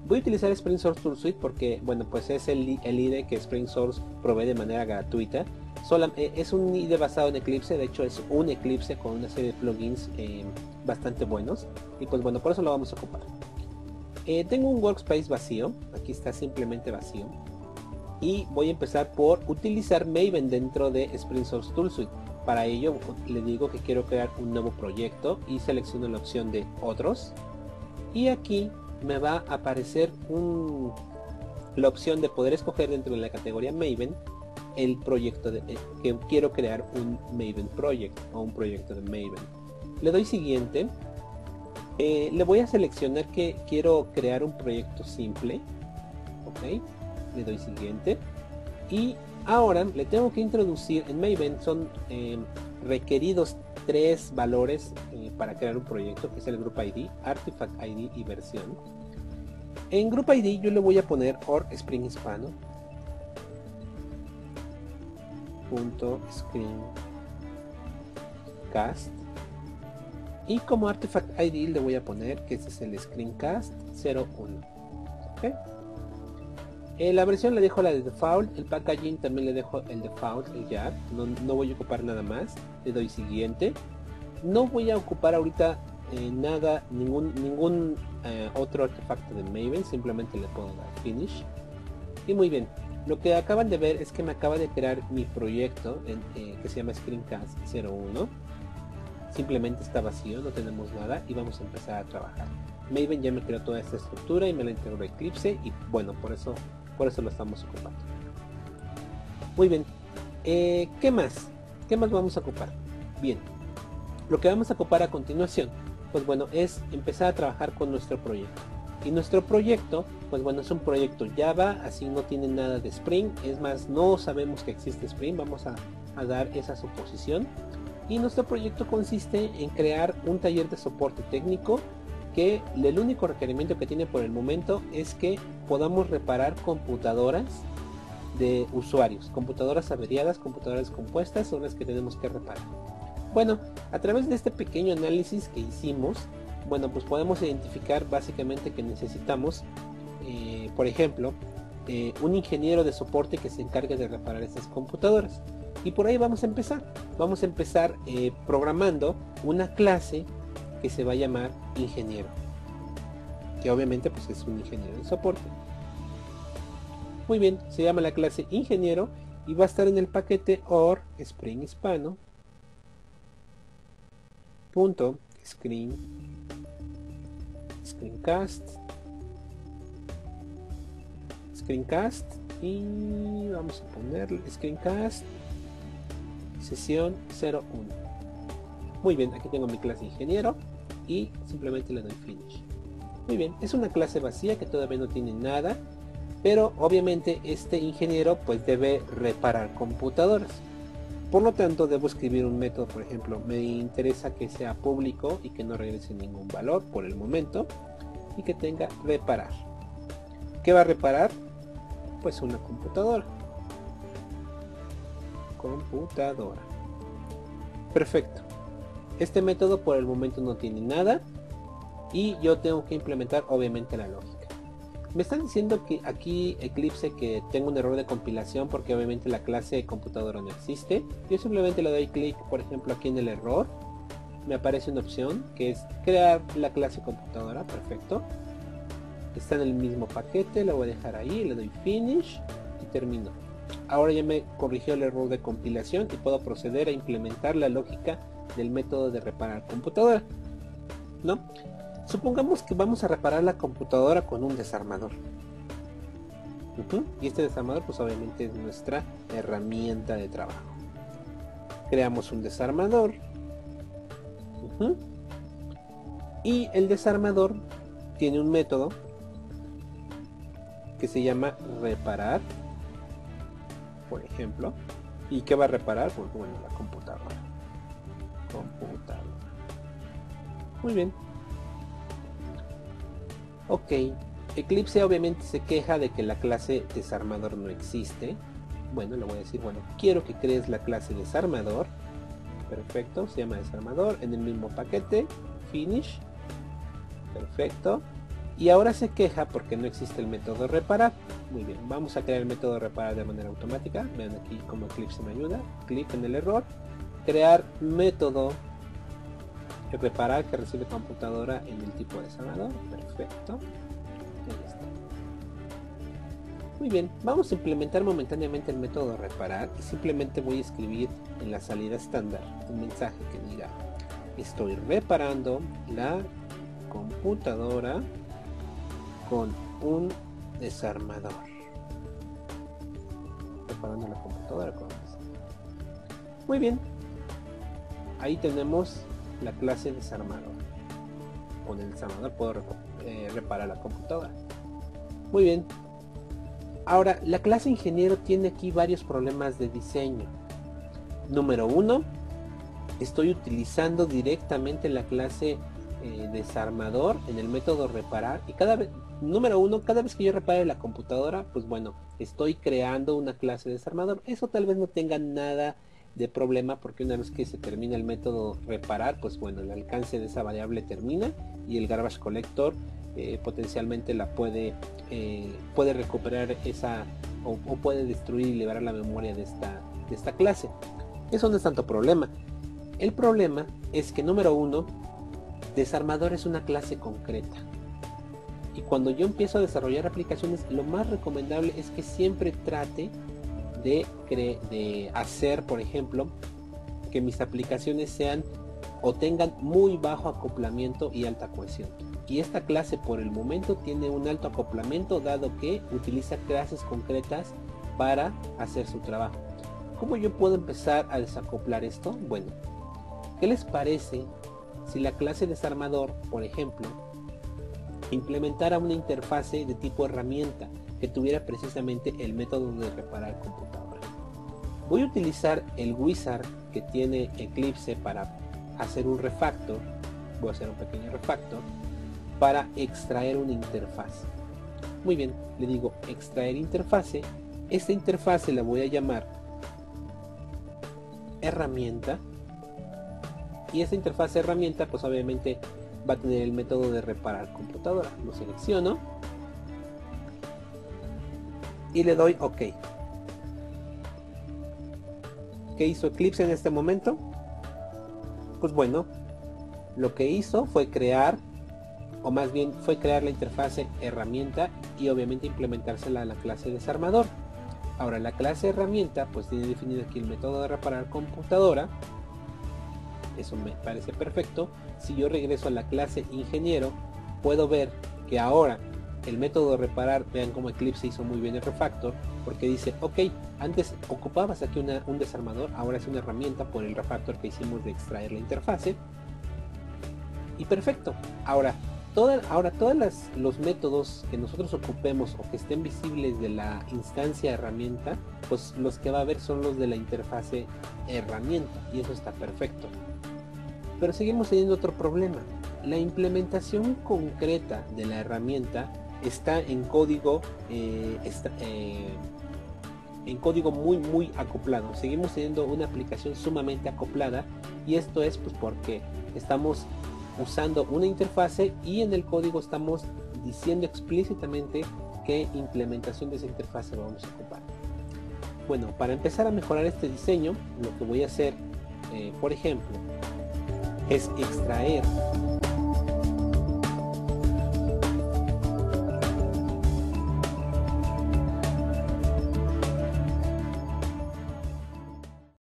Voy a utilizar Spring Source Tool Suite porque, bueno, pues es el IDE que Spring Source provee de manera gratuita. Es un IDE basado en Eclipse, de hecho es un Eclipse con una serie de plugins bastante buenos. Y pues bueno, por eso lo vamos a ocupar. Tengo un workspace vacío, aquí está simplemente vacío. Y voy a empezar por utilizar Maven dentro de Spring Source Tool Suite. Para ello le digo que quiero crear un nuevo proyecto y selecciono la opción de otros. Y aquí me va a aparecer la opción de poder escoger dentro de la categoría Maven el proyecto que quiero crear, un Maven Project o un proyecto de Maven. Le doy siguiente. Le voy a seleccionar que quiero crear un proyecto simple. Ok, le doy siguiente. Y ahora le tengo que introducir en Maven, son requeridos 3 valores para crear un proyecto, que es el Group ID, Artifact ID y versión. En Group ID yo le voy a poner org Spring Hispano .screencast, y como Artifact ID le voy a poner que este es el Screencast 01. ¿Okay? La versión le dejo la de default, el packaging también le dejo el default, el YAR, no voy a ocupar nada más. Le doy siguiente. No voy a ocupar ahorita ningún otro artefacto de Maven, simplemente le puedo dar finish. Y muy bien, lo que acaban de ver es que me acaba de crear mi proyecto que se llama Screencast 01. Simplemente está vacío, no tenemos nada y vamos a empezar a trabajar. Maven ya me creó toda esta estructura y me la integró Eclipse, y bueno, por eso lo estamos ocupando. Muy bien, ¿qué más? ¿Qué más vamos a ocupar? Bien, lo que vamos a ocupar a continuación, pues bueno, es empezar a trabajar con nuestro proyecto. Y nuestro proyecto, pues bueno, es un proyecto Java, así no tiene nada de Spring, es más, no sabemos que existe Spring, vamos a dar esa suposición. Y nuestro proyecto consiste en crear un taller de soporte técnico que el único requerimiento que tiene por el momento es que podamos reparar computadoras de usuarios, computadoras averiadas, computadoras compuestas, son las que tenemos que reparar. Bueno, a través de este pequeño análisis que hicimos, bueno, pues podemos identificar básicamente que necesitamos, por ejemplo, un ingeniero de soporte que se encargue de reparar estas computadoras. Y por ahí vamos a empezar. Vamos a empezar programando una clase que se va a llamar ingeniero, que obviamente pues es un ingeniero de soporte. Muy bien, se llama la clase ingeniero y va a estar en el paquete org Spring Hispano screencast y vamos a ponerle screencast sesión 01. Muy bien, aquí tengo mi clase ingeniero y simplemente le doy finish. Muy bien, es una clase vacía que todavía no tiene nada, pero obviamente este ingeniero pues debe reparar computadoras. Por lo tanto debo escribir un método, por ejemplo, me interesa que sea público y que no regrese ningún valor por el momento y que tenga reparar. ¿Qué va a reparar? Pues una computadora. Perfecto. Este método por el momento no tiene nada y yo tengo que implementar obviamente la lógica. Me están diciendo que aquí Eclipse que tengo un error de compilación porque obviamente la clase computadora no existe. Yo simplemente le doy clic, por ejemplo, aquí en el error. Me aparece una opción que es crear la clase computadora. Perfecto. Está en el mismo paquete, lo voy a dejar ahí, le doy finish y termino. Ahora ya me corrigió el error de compilación y puedo proceder a implementar la lógica del método de reparar computadora, ¿no? Supongamos que vamos a reparar la computadora con un desarmador. Y este desarmador pues obviamente es nuestra herramienta de trabajo. Creamos un desarmador. Y el desarmador tiene un método que se llama reparar, por ejemplo. ¿Y qué va a reparar? Pues bueno, la computadora. Muy bien. Ok, Eclipse obviamente se queja de que la clase desarmador no existe. Bueno, le voy a decir, bueno, quiero que crees la clase desarmador. Perfecto, se llama desarmador en el mismo paquete. Finish. Perfecto. y ahora se queja porque no existe el método reparar. Muy bien, vamos a crear el método reparar de manera automática. Vean aquí cómo Eclipse me ayuda. Clic en el error, crear método reparar que recibe computadora en el tipo de desarmador. Perfecto. Ahí está. Muy bien, vamos a implementar momentáneamente el método reparar y simplemente voy a escribir en la salida estándar un mensaje que diga: estoy reparando la computadora con un desarmador. Reparando la computadora con un desarmador. Muy bien, ahí tenemos la clase desarmador. Con el desarmador puedo reparar la computadora. Muy bien. Ahora, la clase ingeniero tiene aquí varios problemas de diseño. Número 1, estoy utilizando directamente la clase desarmador en el método reparar, y número 1, cada vez que yo repare la computadora, pues bueno, estoy creando una clase desarmador. Eso tal vez no tenga nada de problema, porque una vez que se termina el método reparar, pues bueno, el alcance de esa variable termina y el garbage collector potencialmente la puede recuperar esa o puede destruir y liberar la memoria de esta clase. Eso no es tanto problema. El problema es que, número 1, desarmador es una clase concreta, y cuando yo empiezo a desarrollar aplicaciones, lo más recomendable es que siempre trate de hacer, por ejemplo, que mis aplicaciones sean o tengan muy bajo acoplamiento y alta cohesión. Y esta clase por el momento tiene un alto acoplamiento, dado que utiliza clases concretas para hacer su trabajo. ¿Cómo yo puedo empezar a desacoplar esto? Bueno, ¿qué les parece si la clase desarmador, por ejemplo, implementara una interfase de tipo herramienta que tuviera precisamente el método de reparar computadora? Voy a utilizar el wizard que tiene Eclipse para hacer un refactor. Voy a hacer un pequeño refactor para extraer una interfase. Muy bien, le digo extraer interfase. Esta interfase la voy a llamar herramienta, y esta interfase herramienta pues obviamente va a tener el método de reparar computadora. Lo selecciono y le doy OK. ¿Qué hizo Eclipse en este momento? Pues bueno, lo que hizo fue crear, o más bien fue crear la interfase herramienta y obviamente implementársela a la clase desarmador. Ahora, la clase herramienta pues tiene definido aquí el método de reparar computadora. Eso me parece perfecto. Si yo regreso a la clase ingeniero, puedo ver que ahora el método de reparar, vean cómo Eclipse hizo muy bien el refactor, porque dice: ok, antes ocupabas aquí un desarmador, ahora es una herramienta por el refactor que hicimos de extraer la interfase. Y perfecto. Ahora todos los métodos que nosotros ocupemos o que estén visibles de la instancia herramienta, pues los que va a haber son los de la interfase herramienta, y eso está perfecto. Pero seguimos teniendo otro problema. La implementación concreta de la herramienta está en código muy acoplado. Seguimos teniendo una aplicación sumamente acoplada, y esto es pues porque estamos usando una interfase y en el código estamos diciendo explícitamente qué implementación de esa interfase vamos a ocupar. Bueno, para empezar a mejorar este diseño, lo que voy a hacer, por ejemplo, es extraer